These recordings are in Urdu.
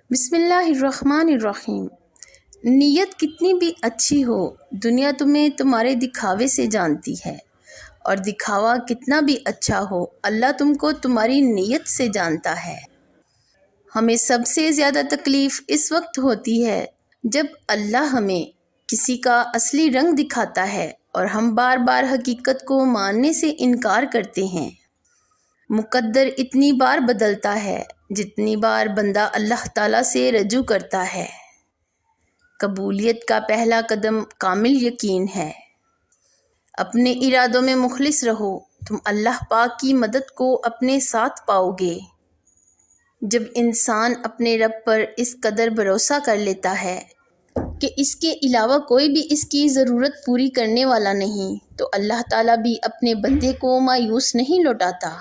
بسم اللہ الرحمن الرحیم۔ نیت کتنی بھی اچھی ہو، دنیا تمہیں تمہارے دکھاوے سے جانتی ہے، اور دکھاوا کتنا بھی اچھا ہو، اللہ تم کو تمہاری نیت سے جانتا ہے۔ ہمیں سب سے زیادہ تکلیف اس وقت ہوتی ہے جب اللہ ہمیں کسی کا اصلی رنگ دکھاتا ہے اور ہم بار بار حقیقت کو ماننے سے انکار کرتے ہیں۔ مقدر اتنی بار بدلتا ہے جتنی بار بندہ اللہ تعالیٰ سے رجوع کرتا ہے۔ قبولیت کا پہلا قدم کامل یقین ہے۔ اپنے ارادوں میں مخلص رہو، تم اللہ پاک کی مدد کو اپنے ساتھ پاؤ گے۔ جب انسان اپنے رب پر اس قدر بھروسہ کر لیتا ہے کہ اس کے علاوہ کوئی بھی اس کی ضرورت پوری کرنے والا نہیں، تو اللہ تعالیٰ بھی اپنے بندے کو مایوس نہیں لوٹاتا۔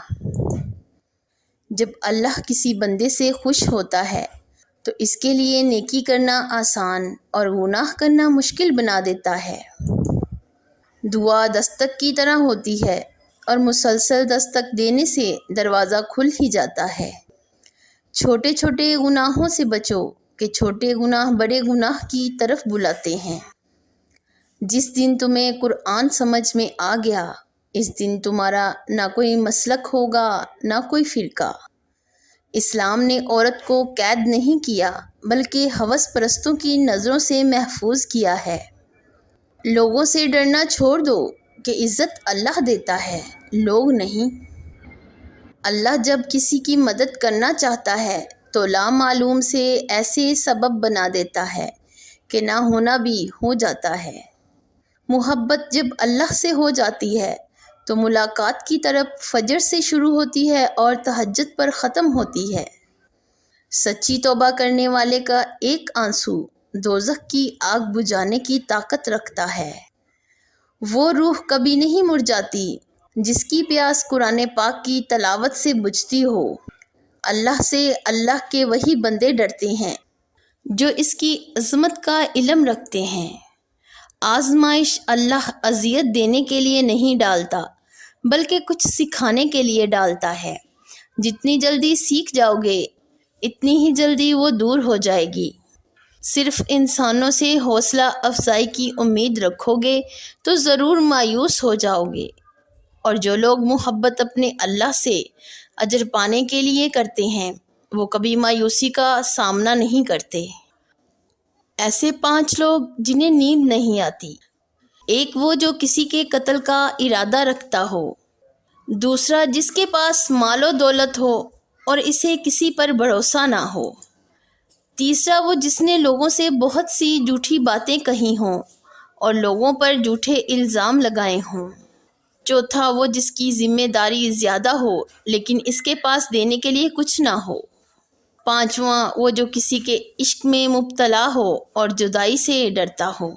جب اللہ کسی بندے سے خوش ہوتا ہے تو اس کے لیے نیکی کرنا آسان اور گناہ کرنا مشکل بنا دیتا ہے۔ دعا دستک کی طرح ہوتی ہے اور مسلسل دستک دینے سے دروازہ کھل ہی جاتا ہے۔ چھوٹے چھوٹے گناہوں سے بچو کہ چھوٹے گناہ بڑے گناہ کی طرف بلاتے ہیں۔ جس دن تمہیں قرآن سمجھ میں آ گیا، اس دن تمہارا نہ کوئی مسلک ہوگا نہ کوئی فرقہ۔ اسلام نے عورت کو قید نہیں کیا بلکہ ہوس پرستوں کی نظروں سے محفوظ کیا ہے۔ لوگوں سے ڈرنا چھوڑ دو کہ عزت اللہ دیتا ہے، لوگ نہیں۔ اللہ جب کسی کی مدد کرنا چاہتا ہے تو لامعلوم سے ایسے سبب بنا دیتا ہے کہ نہ ہونا بھی ہو جاتا ہے۔ محبت جب اللہ سے ہو جاتی ہے تو ملاقات کی طرف فجر سے شروع ہوتی ہے اور تہجد پر ختم ہوتی ہے۔ سچی توبہ کرنے والے کا ایک آنسو دوزخ کی آگ بجھانے کی طاقت رکھتا ہے۔ وہ روح کبھی نہیں مرجھاتی جس کی پیاس قرآن پاک کی تلاوت سے بجھتی ہو۔ اللہ سے اللہ کے وہی بندے ڈرتے ہیں جو اس کی عظمت کا علم رکھتے ہیں۔ آزمائش اللہ اذیت دینے کے لیے نہیں ڈالتا بلکہ کچھ سکھانے کے لیے ڈالتا ہے۔ جتنی جلدی سیکھ جاؤ گے اتنی ہی جلدی وہ دور ہو جائے گی۔ صرف انسانوں سے حوصلہ افزائی کی امید رکھو گے تو ضرور مایوس ہو جاؤ گے، اور جو لوگ محبت اپنے اللہ سے اجر پانے کے لیے کرتے ہیں وہ کبھی مایوسی کا سامنا نہیں کرتے۔ ایسے 5 لوگ جنہیں نیند نہیں آتی۔ ایک وہ جو کسی کے قتل کا ارادہ رکھتا ہو، دوسرا جس کے پاس مال و دولت ہو اور اسے کسی پر بھروسہ نہ ہو، تیسرا وہ جس نے لوگوں سے بہت سی جھوٹی باتیں کہی ہوں اور لوگوں پر جھوٹے الزام لگائے ہوں، چوتھا وہ جس کی ذمہ داری زیادہ ہو لیکن اس کے پاس دینے کے لیے کچھ نہ ہو، پانچواں وہ جو کسی کے عشق میں مبتلا ہو اور جدائی سے ڈرتا ہو۔